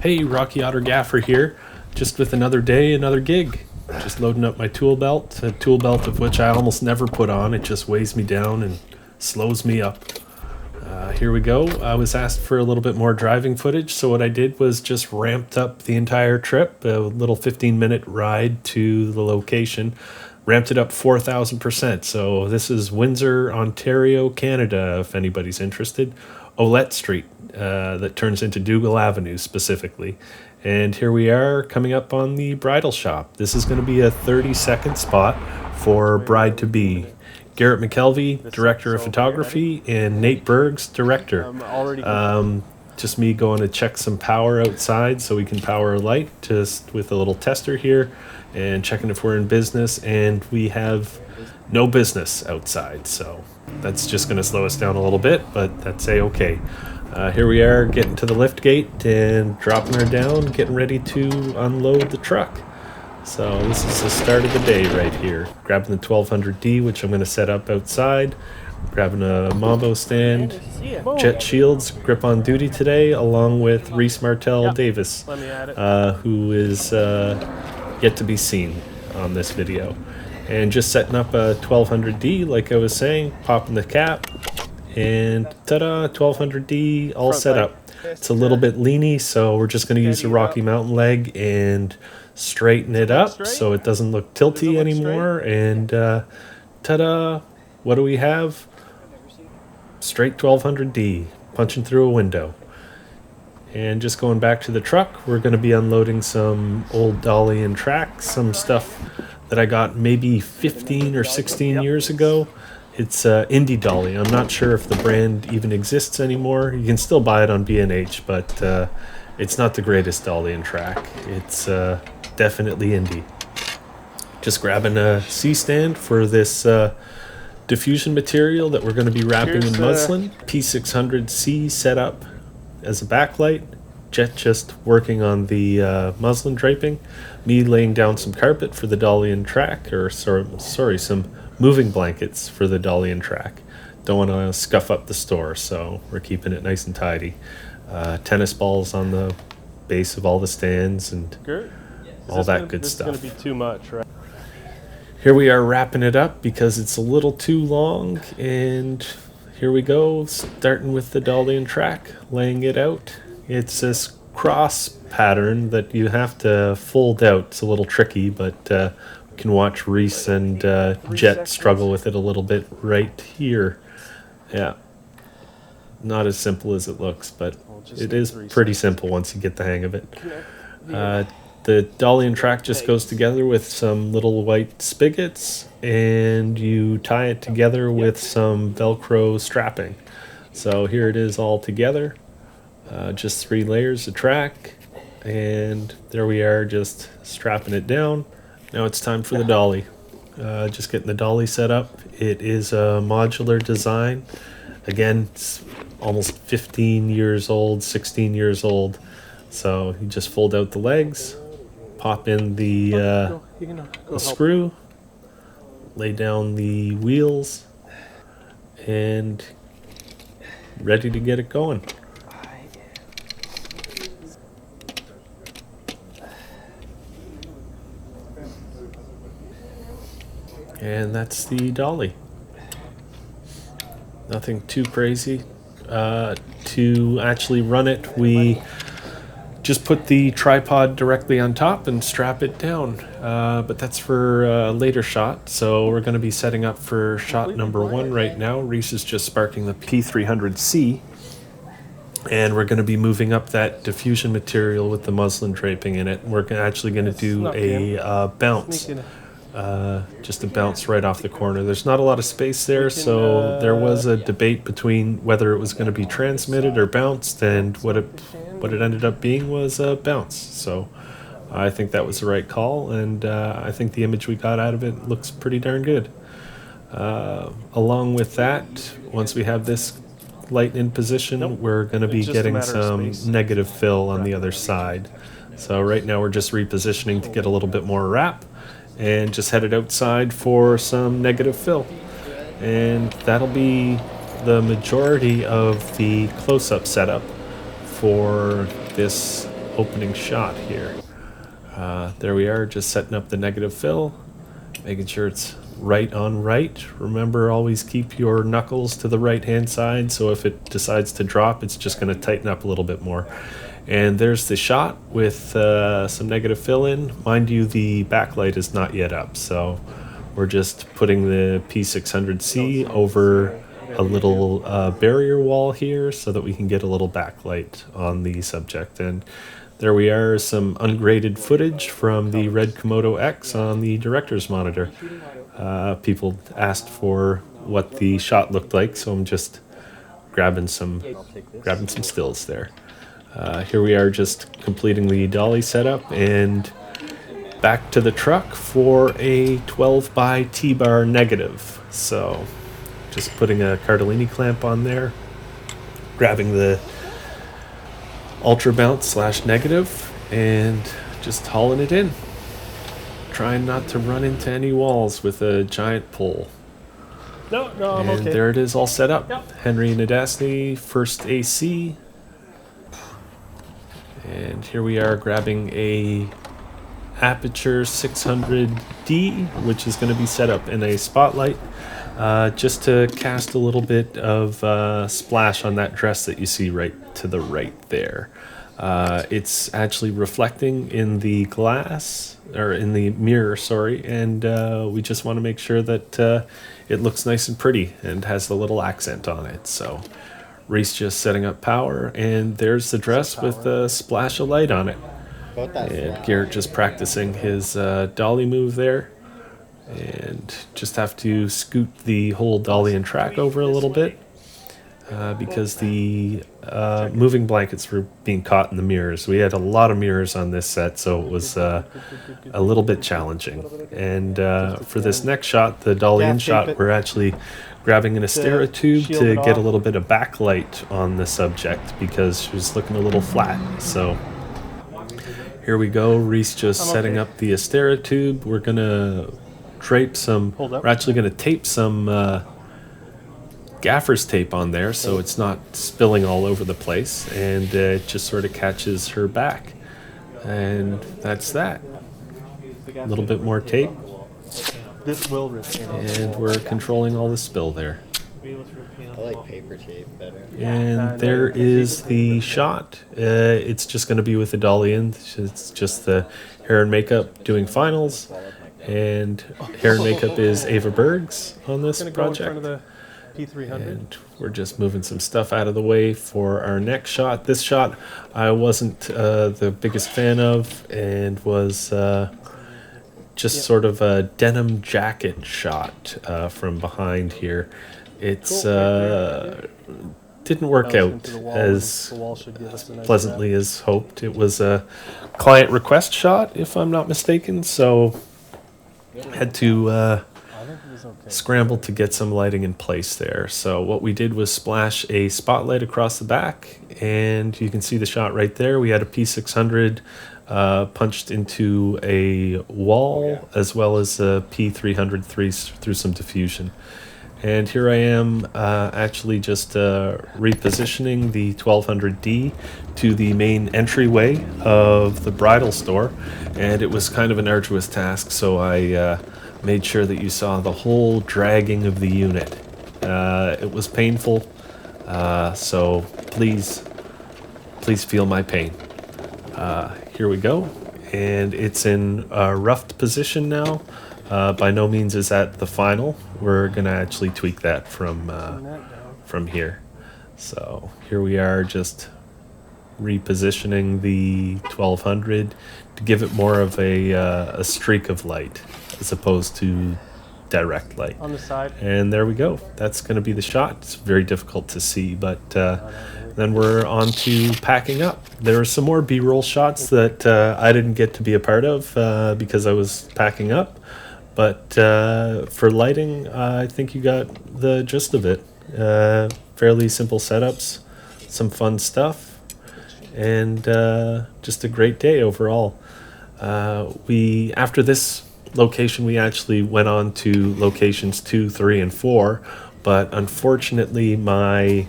Hey, Rocky Otter Gaffer here, just with another day, another gig. Just loading up my tool belt, a tool belt of which I almost never put on. It just weighs me down and slows me up. Here we go. I was asked for a little bit more driving footage, so what I did was just ramped up the entire trip, a little 15-minute ride to the location, ramped it up 4,000%. So this is Windsor, Ontario, Canada, if anybody's interested. Olette Street, that turns into Dougal Avenue specifically. And here we are coming up on the bridal shop. This is going to be a 30-second spot for bride-to-be. Garrett McKelvey, director of photography, and Nate Bergs, director. Just me going to check some power outside so we can power a light, just with a little tester here, and checking if we're in business, and we have no business outside, so that's just going to slow us down a little bit, but that's a-okay. Here we are getting to the lift gate and dropping her down, getting ready to unload the truck. So this is the start of the day right here. Grabbing the 1200D, which I'm going to set up outside. Grabbing a Mambo stand. Jet Shields, grip on duty today, along with Reese Martell Davis, who is yet to be seen on this video. And just setting up a 1200D, like I was saying, popping the cap, and ta-da, 1200D all set up. It's a little bit leany, so we're just going to use the Rocky Mountain leg and straighten it up so it doesn't look tilty anymore. And ta-da, what do we have? Straight 1200D, punching through a window. And just going back to the truck, we're going to be unloading some old dolly and track, some stuff that I got maybe 15 or 16 years ago. It's Indie Dolly. I'm not sure if the brand even exists anymore. You can still buy it on B&H, but it's not the greatest dolly and track. It's definitely indie. Just grabbing a C-stand for this diffusion material that we're going to be wrapping in muslin. P600C set up as a backlight. Jet just working on the muslin draping. Me laying down some carpet for the dolly and track, or sorry, some moving blankets for the dolly and track. Don't want to scuff up the store, so we're keeping it nice and tidy. Tennis balls on the base of all the stands and all that good stuff. This is going to be too much, right? Here we are wrapping it up because it's a little too long, and here we go, starting with the dolly and track, laying it out. It's this cross pattern that you have to fold out. It's a little tricky, but we can watch Reese and Jet struggle with it a little bit right here. Yeah, not as simple as it looks, but it is pretty simple once you get the hang of it. The dolly and track just goes together with some little white spigots, and you tie it together with some Velcro strapping. So here it is all together. Just 3 layers of track, and there we are, just strapping it down. Now it's time for the dolly. Just getting the dolly set up. It is a modular design. Again, it's almost 15 years old, 16 years old. So you just fold out the legs, pop in the screw, lay down the wheels, and ready to get it going. And that's the dolly. Nothing too crazy. To actually run it, we just put the tripod directly on top and strap it down. But that's for a later shot. So we're going to be setting up for shot number 1 right now. Reese is just sparking the P300C. And we're going to be moving up that diffusion material with the muslin draping in it. We're actually going to do a bounce. Just a bounce right off the corner. There's not a lot of space there, so there was a debate between whether it was going to be transmitted or bounced, and what it ended up being was a bounce. So I think that was the right call, and I think the image we got out of it looks pretty darn good. Along with that, once we have this light in position, we're going to be getting some negative fill on the other side. So right now we're just repositioning to get a little bit more wrap, and just headed outside for some negative fill. And that'll be the majority of the close-up setup for this opening shot here. There we are, just setting up the negative fill, making sure it's right on right. Remember, always keep your knuckles to the right hand side, so if it decides to drop, it's just going to tighten up a little bit more. And there's the shot with some negative fill in. Mind you, the backlight is not yet up, so we're just putting the P600C over a little barrier wall here so that we can get a little backlight on the subject. And there we are, some ungraded footage from the Red Komodo X on the director's monitor. People asked for what the shot looked like, so I'm just grabbing some stills there. Here we are, just completing the dolly setup and back to the truck for a 12 by T-bar negative. So just putting a Cardellini clamp on there, grabbing the ultra bounce / negative, and just hauling it in. Trying not to run into any walls with a giant pole. No, I'm and okay. There it is, all set up. Yep. Henry Nadasny, first AC. And here we are grabbing a Aperture 600D, which is going to be set up in a spotlight, just to cast a little bit of splash on that dress that you see right to the right there. It's actually reflecting in the glass, or in the mirror, sorry, and we just want to make sure that it looks nice and pretty and has a little accent on it. So Reese just setting up power, and there's the dress with a splash of light on it. And Garrett just practicing his dolly move there, and just have to scoot the whole dolly and track over a little bit because the moving blankets were being caught in the mirrors. We had a lot of mirrors on this set, so it was a little bit challenging. And for this next shot, the dolly in shot, we're actually grabbing an Astera tube to get a little bit of backlight on the subject because she was looking a little flat. So here we go. Reese just setting up the Astera tube. We're gonna drape some. We're actually gonna tape some gaffer's tape on there so it's not spilling all over the place, and it just sort of catches her back. And that's that. A little bit more tape. This will rip. And we're controlling all the spill there. I like paper tape better. And there is the shot. It's just going to be with the dolly in. It's just the hair and makeup doing finals. And hair and makeup is Ava Bergs on this project. Go in front of the P300. And we're just moving some stuff out of the way for our next shot. This shot I wasn't the biggest fan of, and was just sort of a denim jacket shot from behind here. It's didn't work out as pleasantly as hoped. It was a client request shot, if I'm not mistaken, so had to scramble to get some lighting in place there. So what we did was splash a spotlight across the back, and you can see the shot right there. We had a P600 punched into a wall, as well as a P300 through some diffusion. And here I am actually just repositioning the 1200D to the main entryway of the Bridal store, and it was kind of an arduous task, so I made sure that you saw the whole dragging of the unit. It was painful, so please feel my pain. Here we go, and it's in a roughed position now. By no means is that the final. We're gonna actually tweak that from here. So here we are, just repositioning the 1200 to give it more of a streak of light as opposed to direct light. On the side. And there we go. That's going to be the shot. It's very difficult to see, but then we're on to packing up. There are some more B-roll shots that I didn't get to be a part of because I was packing up. But for lighting, I think you got the gist of it. Fairly simple setups, some fun stuff, and just a great day overall. After this location, we actually went on to locations 2, 3, and 4, but unfortunately my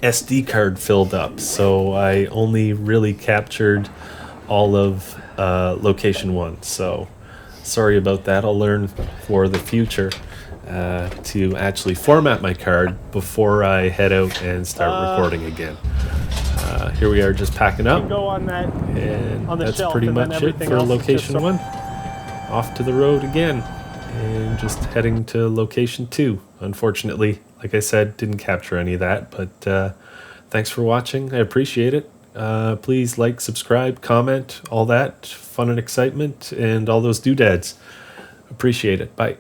SD card filled up, so I only really captured all of location 1. So sorry about that. I'll learn for the future to actually format my card before I head out and start recording again. Here we are just packing up, Go on that. and on the that's shelf, pretty and then much it everything for else is just location so- 1. Off to the road again, and just heading to location 2. Unfortunately, like I said, didn't capture any of that, but thanks for watching. I appreciate it. Please like, subscribe, comment, all that fun and excitement, and all those doodads. Appreciate it. Bye.